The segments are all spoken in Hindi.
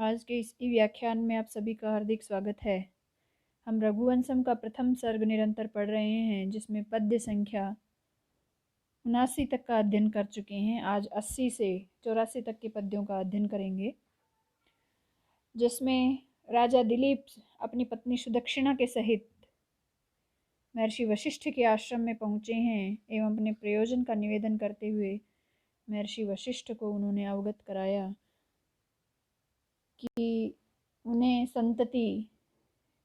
आज के इस व्याख्यान में आप सभी का हार्दिक स्वागत है। हम रघुवंशम का प्रथम सर्ग निरंतर पढ़ रहे हैं, जिसमें पद्य संख्या 79 तक का अध्ययन कर चुके हैं। आज 80 से 84 तक के पद्यों का अध्ययन करेंगे, जिसमें राजा दिलीप अपनी पत्नी सुदक्षिणा के सहित महर्षि वशिष्ठ के आश्रम में पहुंचे हैं एवं अपने प्रयोजन का निवेदन करते हुए महर्षि वशिष्ठ को उन्होंने अवगत कराया कि उन्हें संतति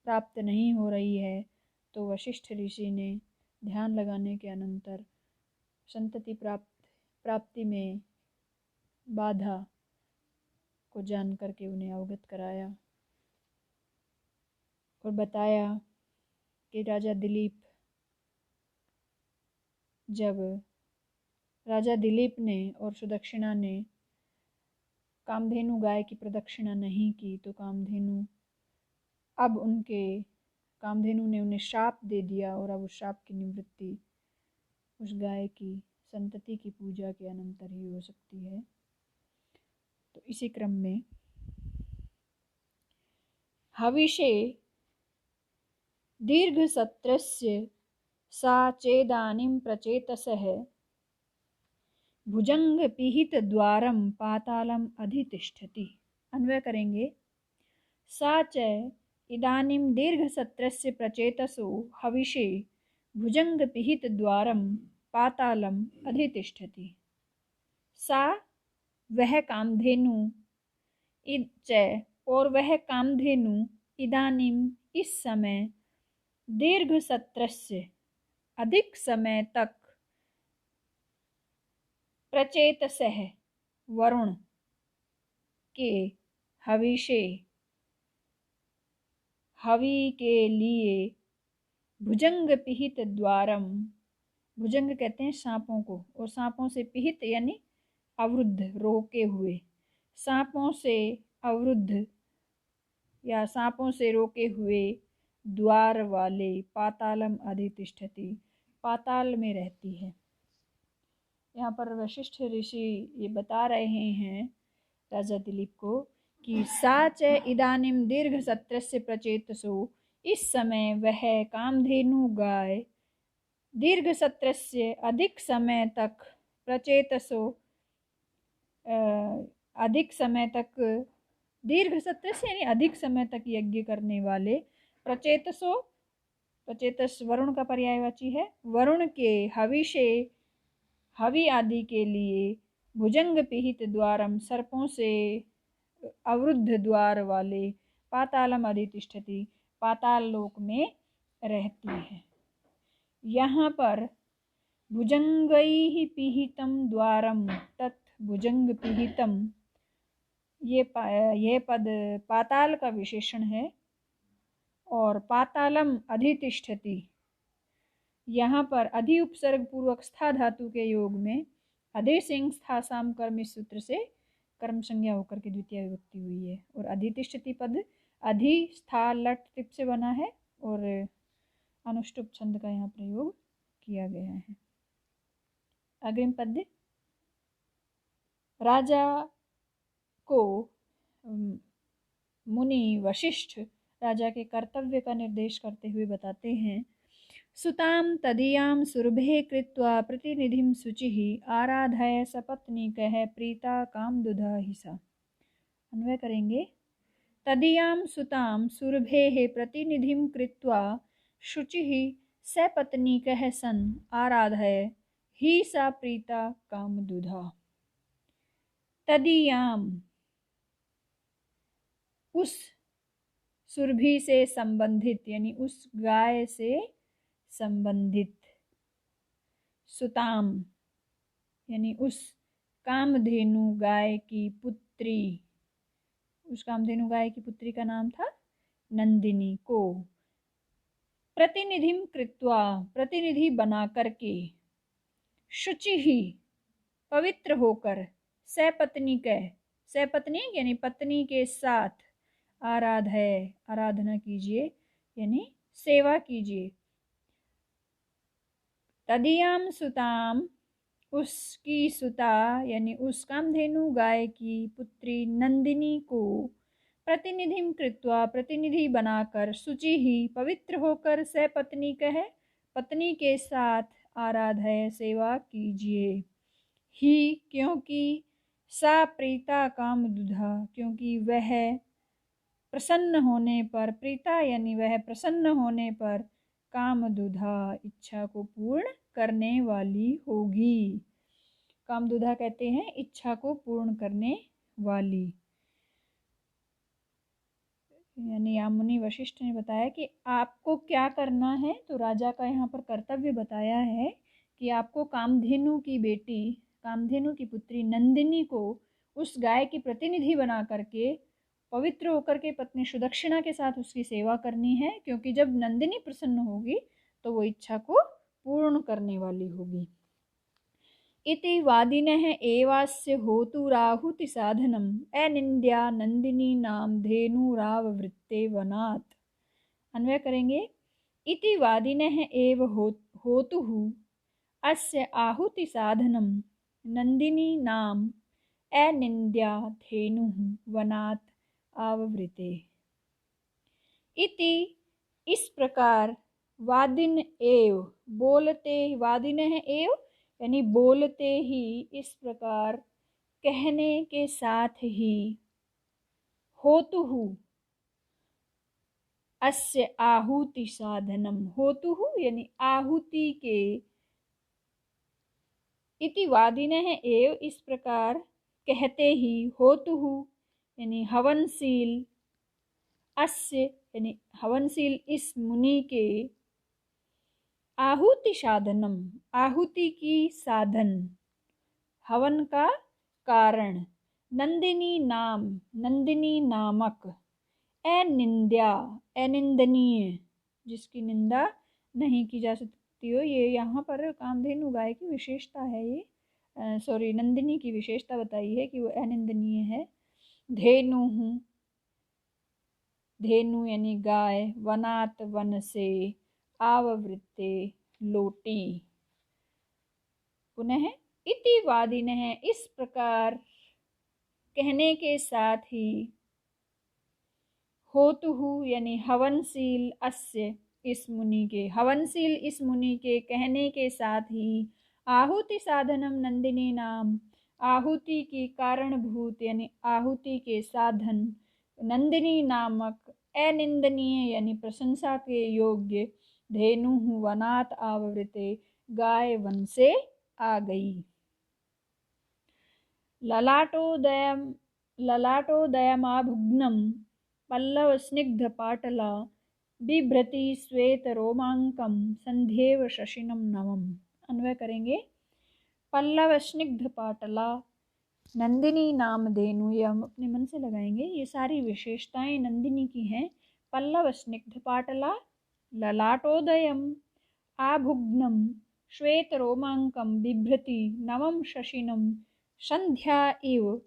प्राप्त नहीं हो रही है। तो वशिष्ठ ऋषि ने ध्यान लगाने के अनंतर संतति प्राप्ति में बाधा को जान करके उन्हें अवगत कराया और बताया कि जब राजा दिलीप ने और सुदक्षिणा ने कामधेनु गाय की प्रदक्षिणा नहीं की, तो कामधेनु ने उन्हें श्राप दे दिया और अब उस श्राप की निवृत्ति उस गाय की संतति की पूजा के अनंतर ही हो सकती है। तो इसी क्रम में हविषे दीर्घ सत्रस्य सा चेदानीं प्रचेतसः भुजंग पिहित द्वारम पातालम अधितिष्ठति। अन्वय करेंगे। सा च इदानीं दीर्घ सत्रस्य प्रचेतसो हविषे भुजंग पिहित द्वारम पातालम अधितिष्ठति। सा वह कामधेनु और वह कामधेनु इदानीं इस समय दीर्घ सत्रस्य अधिक समय तक प्रचेतसः वरुण के हविषे हवि के लिए भुजंग पिहित द्वारम, भुजंग कहते हैं सांपों को, और सांपों से पिहित यानी अवरुद्ध, रोके हुए, सांपों से अवरुद्ध या सांपों से रोके हुए द्वार वाले पातालम अधितिष्ठति, पाताल में रहती है। यहाँ पर वशिष्ठ ऋषि ये बता रहे हैं राजा दिलीप को कि सा च इदानीं दीर्घ सत्रस्य प्रचेतसो, इस समय वह कामधेनु गाय दीर्घ सत्रस्य अधिक समय तक प्रचेतसो अधिक समय तक, दीर्घ सत्रस्य यानी अधिक समय तक यज्ञ करने वाले, प्रचेतसो प्रचेतस वरुण का पर्यायवाची है, वरुण के हविषे हवि आदि के लिए भुजंग पिहित द्वारम सर्पों से अवरुद्ध द्वार वाले पातालम अधितिष्ठति, पाताल लोक में रहती है। यहाँ पर भुजंगैः पिहितम द्वारम तत् भुजंग पिहितम, ये पद पाताल का विशेषण है। और पातालम अधितिष्ठति, यहाँ पर अधि उपसर्ग पूर्वक स्था धातु के योग में अधि सिंह स्था साम कर्म इस सूत्र से कर्म संज्ञा होकर के द्वितीय विभक्ति हुई है। और अधितिष्ठति पद अधि स्था लट टिप से बना है और अनुष्टुप छंद का यहाँ प्रयोग किया गया है। अग्रिम पद्य राजा को मुनि वशिष्ठ राजा के कर्तव्य का निर्देश करते हुए बताते हैं। सुताम तदीयां सुरभे कृत्वा प्रतिनिधिं शुचिः आराधय सपत्नीकः प्रीता कामदुधा हिसा। अन्वय करेंगे। तदीयां सुतां सुरभेः प्रतिनिधिं कृत्वा शुचिः सपत्नीकः सन् आराधय ही सा प्रीता कामदुधा। तदीयां उस सुरभि से संबंधित यानी उस गाय से संबंधित, सुताम यानी उस कामधेनु गाय की पुत्री, उस कामधेनु गाय की पुत्री का नाम था नंदिनी को, प्रतिनिधिम कृत्वा प्रतिनिधि बना करके, शुचि ही पवित्र होकर, सपत्नी यानी पत्नी के साथ, आराधय आराधना कीजिए यानी सेवा कीजिए। तदीयां सुताम उसकी सुता यानी उस कामधेनु गाय की पुत्री नंदिनी को प्रतिनिधिं कृत्वा प्रतिनिधि बनाकर शुचि ही पवित्र होकर सपत्नी कह पत्नी के साथ आराधय सेवा कीजिए। ही क्योंकि सा प्रीता काम दुधा क्योंकि वह प्रसन्न होने पर, प्रीता यानी वह प्रसन्न होने पर, काम दुधा इच्छा को पूर्ण करने वाली होगी। कामदुधा कहते हैं इच्छा को पूर्ण करने वाली। यानी यामुनि वशिष्ठ ने बताया कि आपको क्या करना है। तो राजा का यहाँ पर कर्तव्य बताया है कि आपको कामधेनु की बेटी, कामधेनु की पुत्री नंदिनी को उस गाय की प्रतिनिधि बना करके पवित्र होकर के पत्नी सुदक्षिणा के साथ उसकी सेवा करनी है, क्योंकि जब नंदिनी प्रसन्न होगी तो वो इच्छा को पूर्ण करने वाली होगी। इति वादिनः एवास्य होतुराहुति साधनम अनिंद्या नंदिनी नाम धेनुराववृत्ते वनात्। अन्वय करेंगे। इति वादिनः एव होतुः अस्य आहुति साधनम नंदिनी नाम अनिंद्या धेनुः वनात् आववृते। इति इस प्रकार वादिन एव बोलते, वादिनः एव यानी बोलते ही, इस प्रकार कहने के साथ ही, होतुहु अस्य आहुति साधनम, होतुहु यानी आहुति के, इति वादिनः एव इस प्रकार कहते ही, होतुहु यानी हवनशील, अस्य यानी हवनशील इस मुनि के, आहुति साधनम आहुति की साधन, हवन का कारण, नंदिनी नाम नंदिनी नामक, अनिंद्या अनिंदनीय जिसकी निंदा नहीं की जा सकती हो। ये यहाँ पर कामधेनु गाय की विशेषता है। ये सॉरी नंदिनी की विशेषता बताई है कि वो अनिंदनीय है। धेनु हूँ, धेनु यानी गाय, वनात वन से, आववृत्ते लोटी। पुनः इति वादिनः इस प्रकार कहने के साथ ही, होतुहु यानी हवनशील अस्य इस मुनि के, हवनशील इस मुनि के कहने के साथ ही, आहुति साधनम नंदिनी नाम आहुति की कारणभूत यानी आहुति के साधन, नंदिनी नामक अनिंदनीय यानी प्रशंसा के योग्य, धेनु वनात् आववृते गाय वन से आ गई। ललाटोदयमाभुग्नं पल्लव स्निग्ध पाटला बिभ्रति श्वेत रोमांकम संध्येव शशिनम नवम। अन्वय करेंगे। पल्लव स्निग्ध पाटला, नंदिनी नाम धेनु, ये हम अपने मन से लगाएंगे। ये सारी विशेषताएं नंदिनी की हैं। पल्लव स्निग्ध पाटला, ललाटोदयम आभुग्नम श्वेत रोमांकम बिभ्रति नवम शशिनम संध्या इव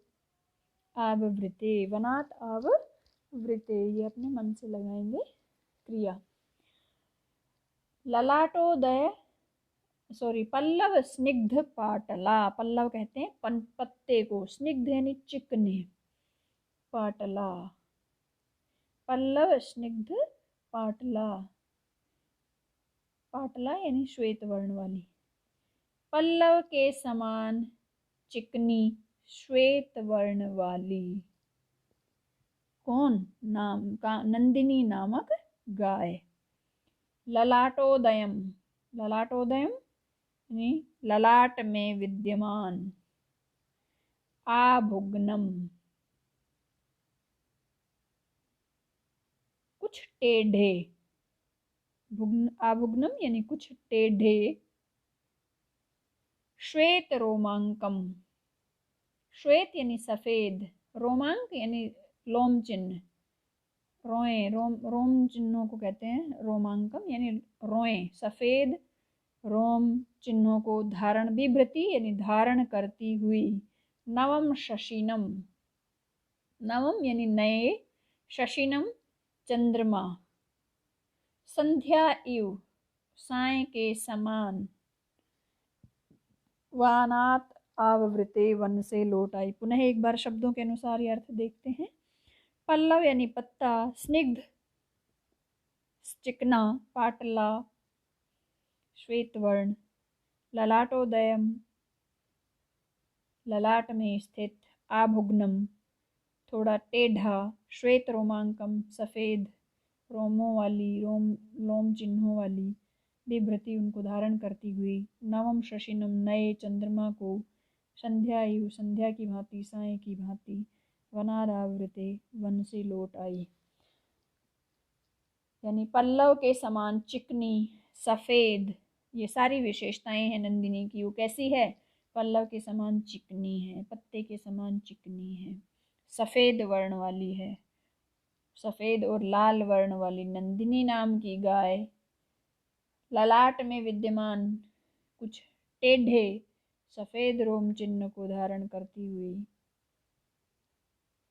आववृते वनात् आववृते। ये अपने मन से लगाएंगे क्रिया। ललाटोदय पल्लव स्निग्ध पाटला, पल्लव कहते हैं पत्ते को, स्निग्ध यानी चिकने, पाटला, पल्लव स्निग्ध पाटला, पाटला यानी श्वेत वर्ण वाली, पल्लव के समान चिकनी श्वेत वर्ण वाली। कौन? नाम का नंदिनी नामक गाय। ललाटोदयम, ललाटोदयम यानी ललाट में विद्यमान, आभुग्नम कुछ टेढ़े, आभुग्नम यानी कुछ टेढ़े, श्वेत रोमांकम, श्वेत यानी सफेद, रोमांक यानी लोम चिन्ह, रोएं, रोम चिन्हों को कहते हैं रोमांकम, यानी रोएं, सफेद रोम चिन्हों को धारण, बिभ्रति यानी धारण करती हुई, नवम शशिनम, नवम यानी नए, शशिनम चंद्रमा, संध्या इव साय के समान, वानात आववृते वन से लौट आई। पुनः एक बार शब्दों के अनुसार ये अर्थ देखते हैं। पल्लव यानी पत्ता, स्निग्ध चिकना, पाटला श्वेत वर्ण, ललाटोदयम ललाट में स्थित, आभुग्नम थोड़ा टेढ़ा, श्वेत रोमांकम सफेद रोमों वाली, लोम चिन्हों वाली, बिभ्रति उनको धारण करती हुई, नवम शशिनम नए चंद्रमा को, संध्यायु संध्या की भांति, साय की भांति, वनारावृते वन से लौट आई। यानी पल्लव के समान चिकनी, सफेद, ये सारी विशेषताएं हैं नंदिनी की। वो कैसी है? पल्लव के समान चिकनी है, पत्ते के समान चिकनी है, सफेद वर्ण वाली है। सफेद और लाल वर्ण वाली नंदिनी नाम की गाय ललाट में विद्यमान कुछ टेढ़े सफेद रोम चिन्ह को धारण करती हुई,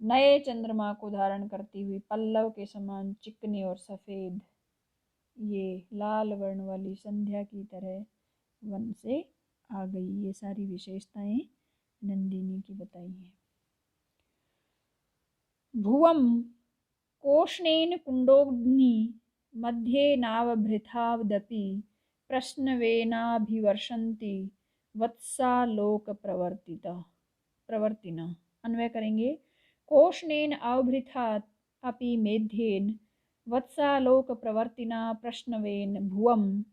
नए चंद्रमा को धारण करती हुई, पल्लव के समान चिकनी और सफेद, ये लाल वर्ण वाली संध्या की तरह वन से आ गई। ये सारी विशेषताएं नंदिनी की बताई हैं। भुवम कोष्णेन कुंडोग्नि मध्ये नावभृथावदपि प्रश्नवेनाभिवर्षन्ति वत्सालोक प्रवर्तिना। अन्वय करेंगे। कोष्णेन अवभृथात् अपि मेध्येन वत्सालोक प्रवर्तिना प्रश्नवेन भुवम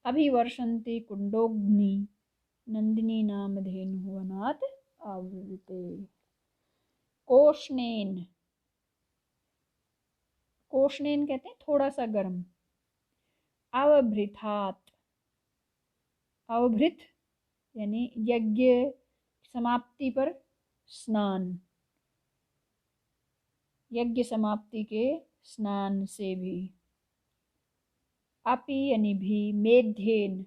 अभिवर्षन्ति कुंडोग्नि नंदिनी नाम धेनु वनात् आवृते। कोष्णेन, कोष्णेन कहते हैं थोड़ा सा गर्म। अवभृथात, अवभृत यानी यज्ञ समाप्ति पर स्नान, यज्ञ समाप्ति के स्नान से भी। अपि यानी भी, मेध्येन,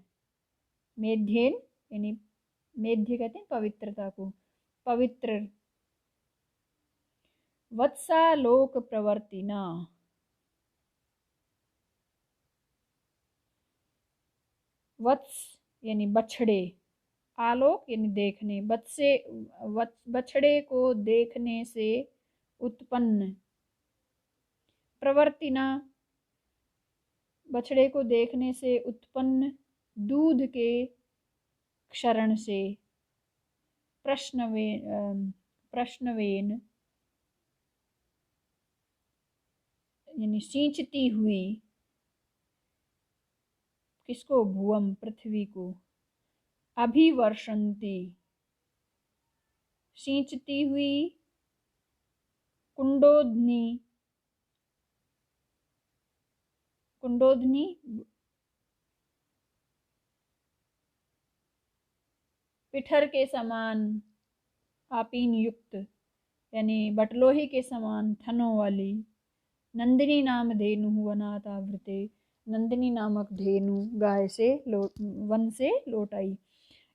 मेध्येन यानी मेध्य कहते हैं पवित्रता को, पवित्र। वत्सालोक प्रवर्तिना, वत्स यानी बछड़े, आलोक यानी देखने, बछड़े को देखने से उत्पन्न, प्रवर्तिना बछड़े को देखने से उत्पन्न दूध के क्षरण से, प्रश्नवेन यानी सींचती हुई, किसको? भुवम पृथ्वी को। अभिवर्षन्ति सींचती हुई, कुंडोधनी, कुंडोधनी पिठर के समान आपीन युक्त यानी बटलोही के समान थनों वाली, नंदिनी नाम धेनु वनात् आवृते, नंदिनी नामक धेनु गाय से वन से लौट आई।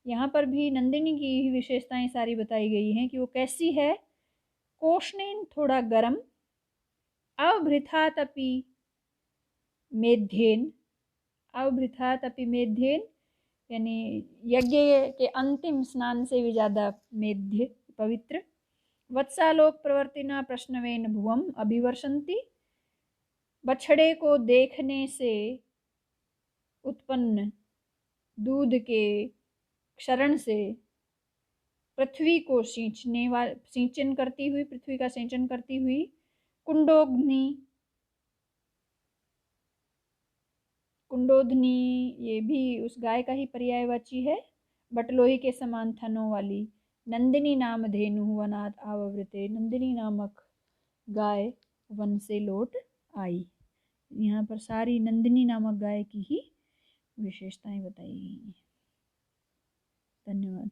यहाँ पर भी नंदिनी की ही विशेषताएं सारी बताई गई हैं कि वो कैसी है। कोष्णेन थोड़ा गर्म, अवभृथात् अपि मेध्येन, अवभृथात् अपि मेध्येन यानी यज्ञ के अंतिम स्नान से भी ज्यादा मेध्य पवित्र। वत्सालोक प्रवर्तिना प्रश्नवेन भुवम अभिवर्षन्ति, बछड़े को देखने से उत्पन्न दूध के क्षरण से पृथ्वी को सिंचन करती हुई, पृथ्वी का सिंचन करती हुई, कुंडोग्नि, कुंडोधनी ये भी उस गाय का ही पर्यायवाची है, बटलोही के समान थनों वाली, नंदिनी नाम धेनु वनात् आवृते, नंदिनी नामक गाय वन से लौट आई। यहाँ पर सारी नंदिनी नामक गाय की ही विशेषताएं बताई गई हैं। धन्यवाद।